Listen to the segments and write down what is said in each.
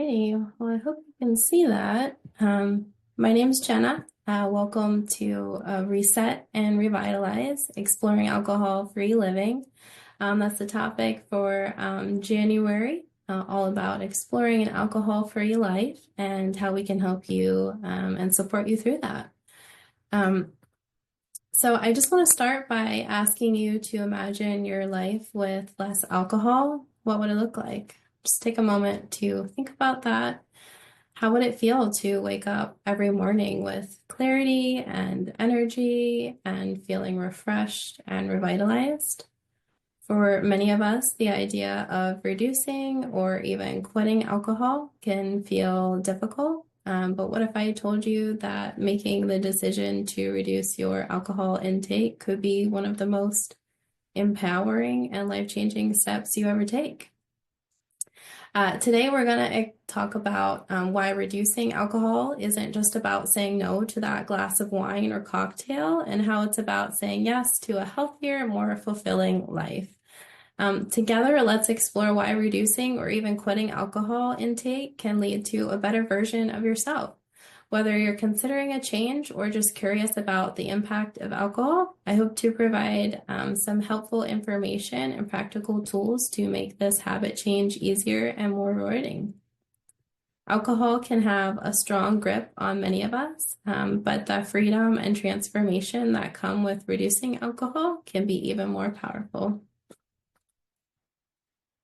Alrighty, well, I hope you can see that. My name's Jenna. Welcome to Reset and Revitalize, Exploring Alcohol-Free Living. That's the topic for January, all about exploring an alcohol-free life and how we can help you and support you through that. So I just want to start by asking you to imagine your life with less alcohol. What would it look like? Just take a moment to think about that. How would it feel to wake up every morning with clarity and energy and feeling refreshed and revitalized? For many of us, the idea of reducing or even quitting alcohol can feel difficult. But what if I told you that making the decision to reduce your alcohol intake could be one of the most empowering and life-changing steps you ever take? Today, we're going to talk about why reducing alcohol isn't just about saying no to that glass of wine or cocktail, and how it's about saying yes to a healthier, more fulfilling life. Together, let's explore why reducing or even quitting alcohol intake can lead to a better version of yourself. Whether you're considering a change or just curious about the impact of alcohol, I hope to provide some helpful information and practical tools to make this habit change easier and more rewarding. Alcohol can have a strong grip on many of us, but the freedom and transformation that come with reducing alcohol can be even more powerful.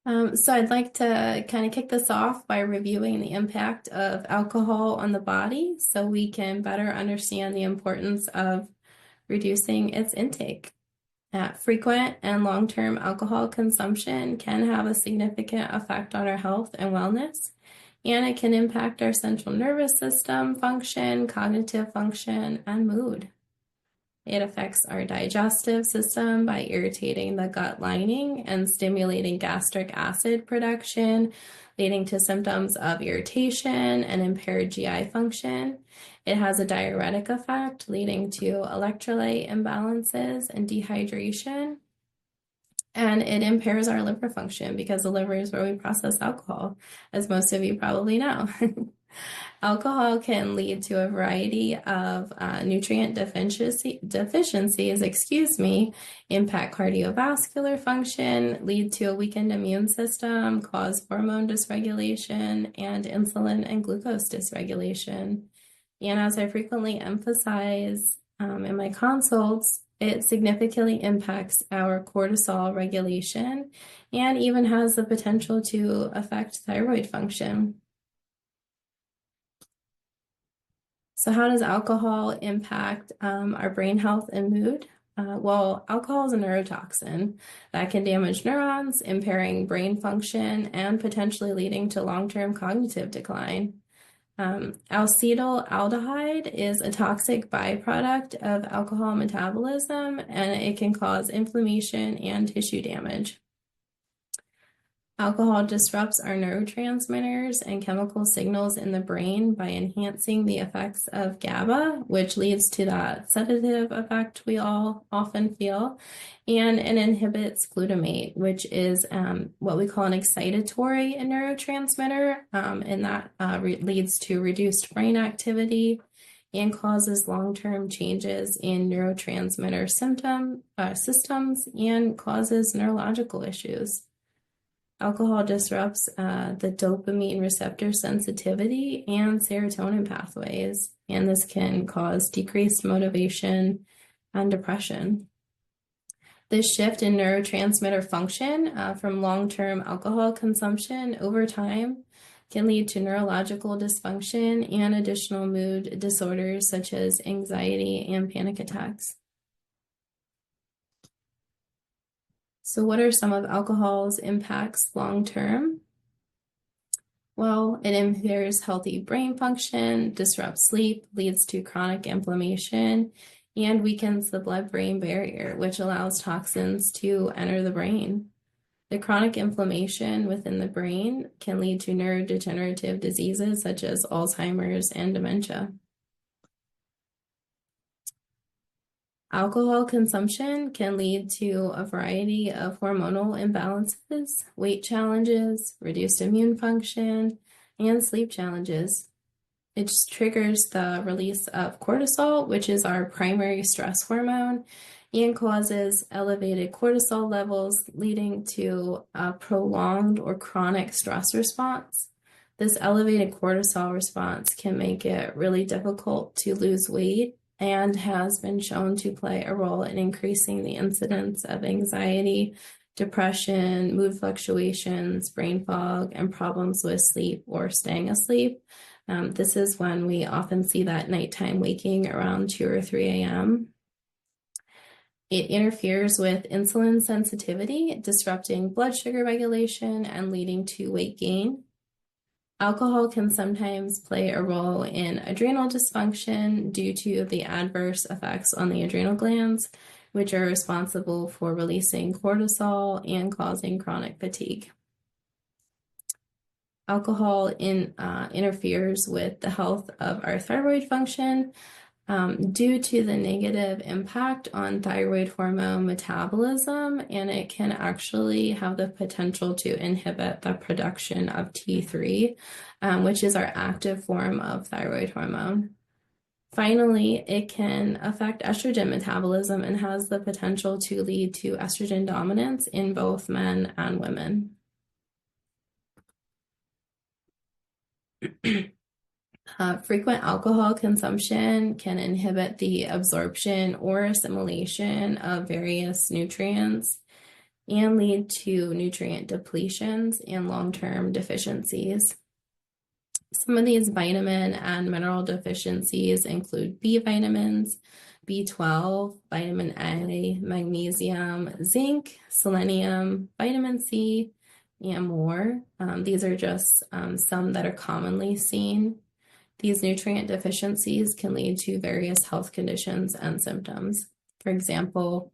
So I'd like to kind of kick this off by reviewing the impact of alcohol on the body so we can better understand the importance of reducing its intake. Frequent and long-term alcohol consumption can have a significant effect on our health and wellness, and it can impact our central nervous system function, cognitive function, and mood. It affects our digestive system by irritating the gut lining and stimulating gastric acid production, leading to symptoms of irritation and impaired GI function. It has a diuretic effect, leading to electrolyte imbalances and dehydration. And it impairs our liver function because the liver is where we process alcohol, as most of you probably know. Alcohol can lead to a variety of nutrient deficiencies, impact cardiovascular function, lead to a weakened immune system, cause hormone dysregulation, and insulin and glucose dysregulation. And as I frequently emphasize in my consults, it significantly impacts our cortisol regulation and even has the potential to affect thyroid function. So how does alcohol impact our brain health and mood? Well, alcohol is a neurotoxin that can damage neurons, impairing brain function, and potentially leading to long-term cognitive decline. Acetaldehyde is a toxic byproduct of alcohol metabolism, and it can cause inflammation and tissue damage. Alcohol disrupts our neurotransmitters and chemical signals in the brain by enhancing the effects of GABA, which leads to that sedative effect we all often feel, and it inhibits glutamate, which is what we call an excitatory neurotransmitter, and that leads to reduced brain activity and causes long-term changes in neurotransmitter systems and causes neurological issues. Alcohol disrupts the dopamine receptor sensitivity and serotonin pathways, and this can cause decreased motivation and depression. This shift in neurotransmitter function from long-term alcohol consumption over time can lead to neurological dysfunction and additional mood disorders such as anxiety and panic attacks. So what are some of alcohol's impacts long-term? Well, it impairs healthy brain function, disrupts sleep, leads to chronic inflammation, and weakens the blood-brain barrier, which allows toxins to enter the brain. The chronic inflammation within the brain can lead to neurodegenerative diseases such as Alzheimer's and dementia. Alcohol consumption can lead to a variety of hormonal imbalances, weight challenges, reduced immune function, and sleep challenges. It just triggers the release of cortisol, which is our primary stress hormone, and causes elevated cortisol levels, leading to a prolonged or chronic stress response. This elevated cortisol response can make it really difficult to lose weight and has been shown to play a role in increasing the incidence of anxiety, depression, mood fluctuations, brain fog, and problems with sleep or staying asleep. This is when we often see that nighttime waking around 2 or 3 a.m. It interferes with insulin sensitivity, disrupting blood sugar regulation and leading to weight gain. Alcohol can sometimes play a role in adrenal dysfunction due to the adverse effects on the adrenal glands, which are responsible for releasing cortisol and causing chronic fatigue. Alcohol interferes with the health of our thyroid function due to the negative impact on thyroid hormone metabolism, and it can actually have the potential to inhibit the production of T3, which is our active form of thyroid hormone. Finally, it can affect estrogen metabolism and has the potential to lead to estrogen dominance in both men and women. Frequent alcohol consumption can inhibit the absorption or assimilation of various nutrients and lead to nutrient depletions and long-term deficiencies. Some of these vitamin and mineral deficiencies include B vitamins, B12, vitamin A, magnesium, zinc, selenium, vitamin C, and more. These are just some that are commonly seen. These nutrient deficiencies can lead to various health conditions and symptoms. For example,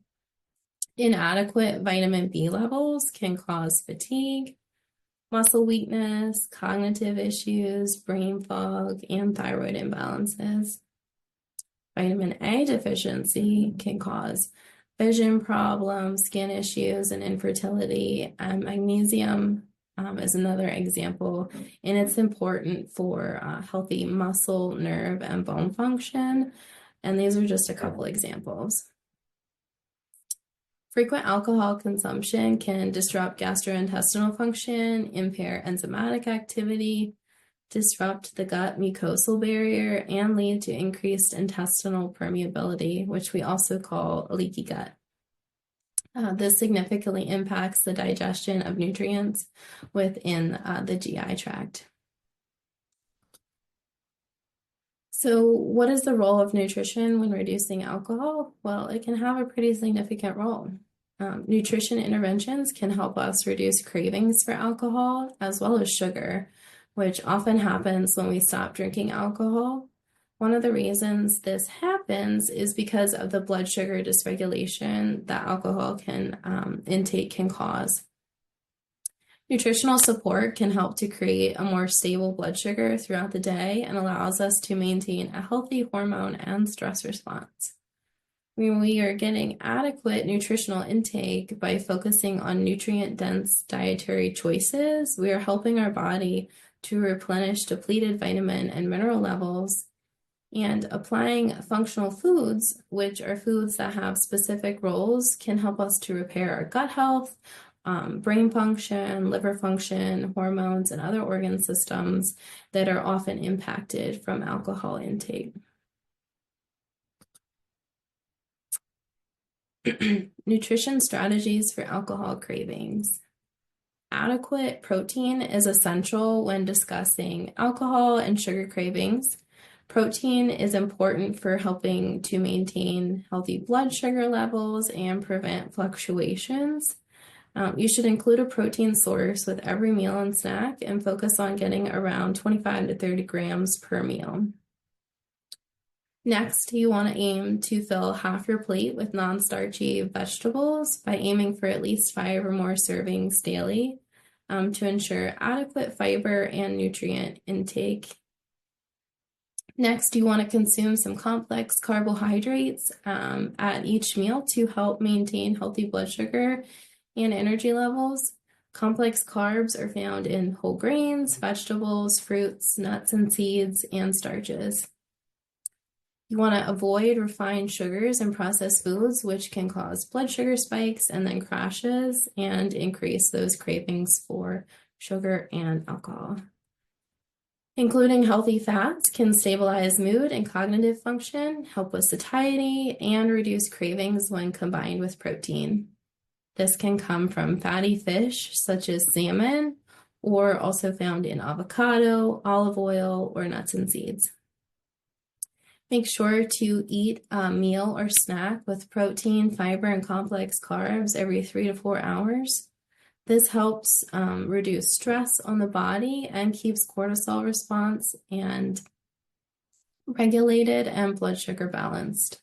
inadequate vitamin B levels can cause fatigue, muscle weakness, cognitive issues, brain fog, and thyroid imbalances. Vitamin A deficiency can cause vision problems, skin issues, and infertility. And magnesium is another example, and it's important for healthy muscle, nerve, and bone function. And these are just a couple examples. Frequent alcohol consumption can disrupt gastrointestinal function, impair enzymatic activity, disrupt the gut mucosal barrier, and lead to increased intestinal permeability, which we also call a leaky gut. This significantly impacts the digestion of nutrients within the GI tract. So what is the role of nutrition when reducing alcohol? Well, it can have a pretty significant role. Nutrition interventions can help us reduce cravings for alcohol as well as sugar, which often happens when we stop drinking alcohol. One of the reasons this happens is because of the blood sugar dysregulation that alcohol intake can cause. Nutritional support can help to create a more stable blood sugar throughout the day and allows us to maintain a healthy hormone and stress response. When we are getting adequate nutritional intake by focusing on nutrient-dense dietary choices, we are helping our body to replenish depleted vitamin and mineral levels. And applying functional foods, which are foods that have specific roles, can help us to repair our gut health, brain function, liver function, hormones, and other organ systems that are often impacted from alcohol intake. Nutrition strategies for alcohol cravings. Adequate protein is essential when discussing alcohol and sugar cravings. Protein is important for helping to maintain healthy blood sugar levels and prevent fluctuations. You should include a protein source with every meal and snack and focus on getting around 25 to 30 grams per meal. Next, you want to aim to fill half your plate with non-starchy vegetables by aiming for at least 5 or more servings daily to ensure adequate fiber and nutrient intake. Next, you want to consume some complex carbohydrates at each meal to help maintain healthy blood sugar and energy levels. Complex carbs are found in whole grains, vegetables, fruits, nuts and seeds, and starches. You want to avoid refined sugars and processed foods, which can cause blood sugar spikes and then crashes and increase those cravings for sugar and alcohol. Including healthy fats can stabilize mood and cognitive function, help with satiety, and reduce cravings when combined with protein. This can come from fatty fish such as salmon, or also found in avocado, olive oil, or nuts and seeds. Make sure to eat a meal or snack with protein, fiber, and complex carbs every 3 to 4 hours. This helps reduce stress on the body and keeps cortisol response and regulated and blood sugar balanced.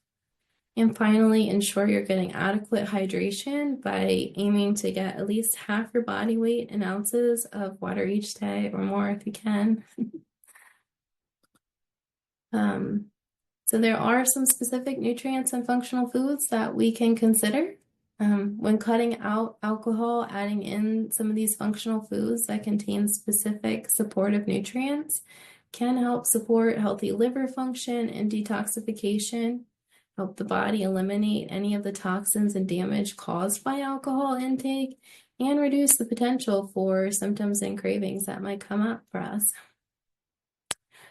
And finally, ensure you're getting adequate hydration by aiming to get at least half your body weight in ounces of water each day or more if you can. So there are some specific nutrients and functional foods that we can consider. When cutting out alcohol, adding in some of these functional foods that contain specific supportive nutrients can help support healthy liver function and detoxification, help the body eliminate any of the toxins and damage caused by alcohol intake, and reduce the potential for symptoms and cravings that might come up for us.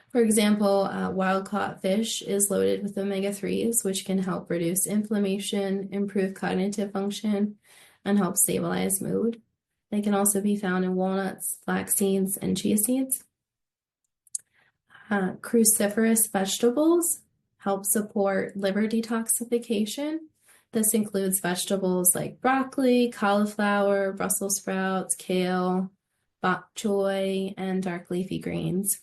For example, wild-caught fish is loaded with omega-3s, which can help reduce inflammation, improve cognitive function, and help stabilize mood. They can also be found in walnuts, flax seeds, and chia seeds. Cruciferous vegetables help support liver detoxification. This includes vegetables like broccoli, cauliflower, Brussels sprouts, kale, bok choy, and dark leafy greens.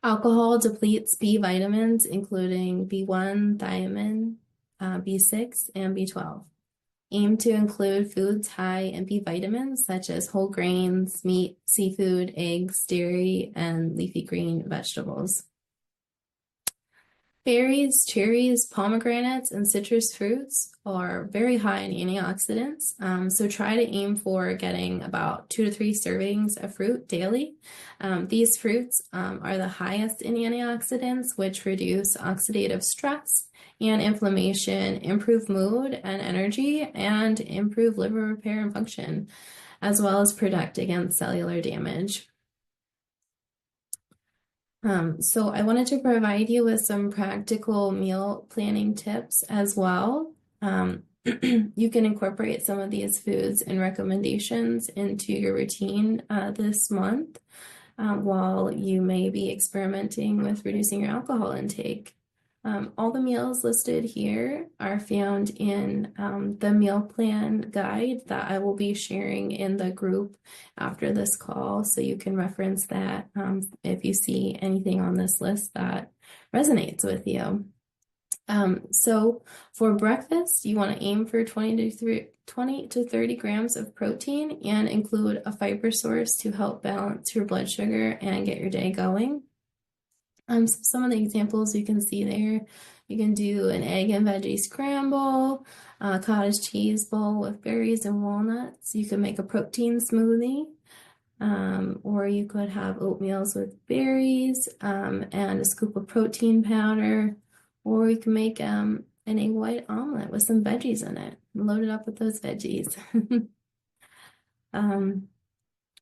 Alcohol depletes B vitamins, including B1, thiamine, B6, and B12. Aim to include foods high in B vitamins, such as whole grains, meat, seafood, eggs, dairy, and leafy green vegetables. Berries, cherries, pomegranates, and citrus fruits are very high in antioxidants, so try to aim for getting about 2 to 3 servings of fruit daily. These fruits are the highest in antioxidants, which reduce oxidative stress and inflammation, improve mood and energy, and improve liver repair and function, as well as protect against cellular damage. So I wanted to provide you with some practical meal planning tips as well. You can incorporate some of these foods and recommendations into your routine this month while you may be experimenting with reducing your alcohol intake. All the meals listed here are found in the meal plan guide that I will be sharing in the group after this call, so you can reference that if you see anything on this list that resonates with you. So for breakfast, you want to aim for 20 to 30 grams of protein and include a fiber source to help balance your blood sugar and get your day going. So some of the examples you can see there, you can do an egg and veggie scramble, a cottage cheese bowl with berries and walnuts. You can make a protein smoothie, or you could have oatmeals with berries and a scoop of protein powder, or you can make an egg white omelet with some veggies in it and load it up with those veggies.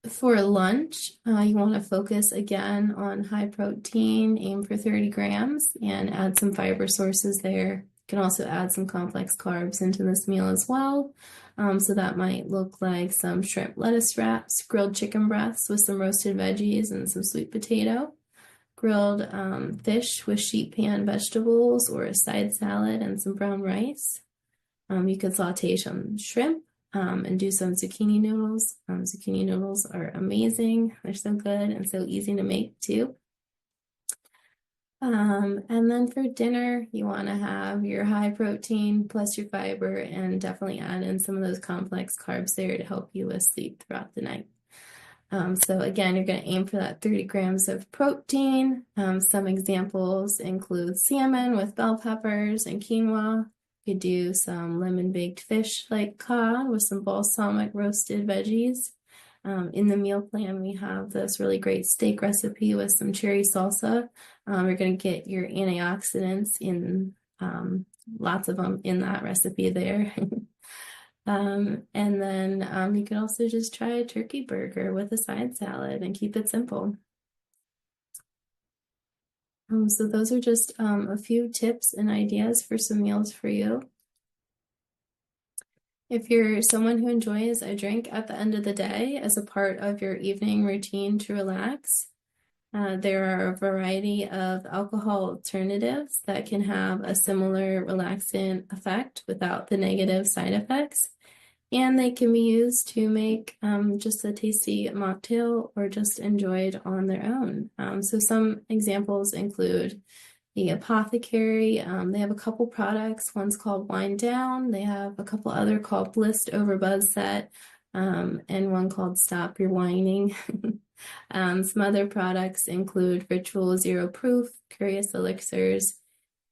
For lunch, you want to focus again on high protein, aim for 30 grams, and add some fiber sources there. You can also add some complex carbs into this meal as well. So that might look like some shrimp lettuce wraps, grilled chicken breasts with some roasted veggies and some sweet potato, grilled fish with sheet pan vegetables or a side salad and some brown rice. You could saute some shrimp and do some zucchini noodles. Zucchini noodles are amazing. They're so good and so easy to make too. And then for dinner, you want to have your high protein plus your fiber and definitely add in some of those complex carbs there to help you with sleep throughout the night. So again, you're going to aim for that 30 grams of protein. Some examples include salmon with bell peppers and quinoa, You could do some lemon baked fish like cod with some balsamic roasted veggies. In the meal plan, we have this really great steak recipe with some cherry salsa. You're going to get your antioxidants in lots of them in that recipe there. And then you can also just try a turkey burger with a side salad and keep it simple. So those are just a few tips and ideas for some meals for you. If you're someone who enjoys a drink at the end of the day as a part of your evening routine to relax, there are a variety of alcohol alternatives that can have a similar relaxant effect without the negative side effects. And they can be used to make just a tasty mocktail or just enjoyed on their own. So some examples include the Apothecary. They have a couple products. One's called Wind Down. They have a couple other called Blissed Over Buzz Set, and one called Stop Your Whining. Some other products include Ritual Zero Proof, Curious Elixirs,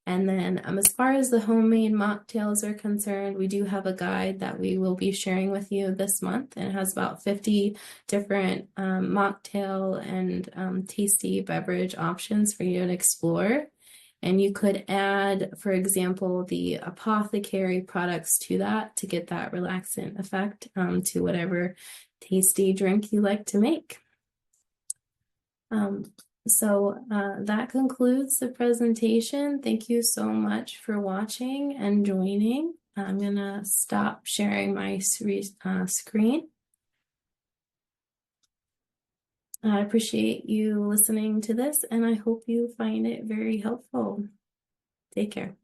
and then as far as the homemade mocktails are concerned, we do have a guide that we will be sharing with you this month, and it has about 50 different mocktail and tasty beverage options for you to explore. And you could add, for example, the Apothecary products to that to get that relaxant effect to whatever tasty drink you like to make. That concludes the presentation. Thank you so much for watching and joining. I'm going to stop sharing my screen. I appreciate you listening to this, and I hope you find it very helpful. Take care.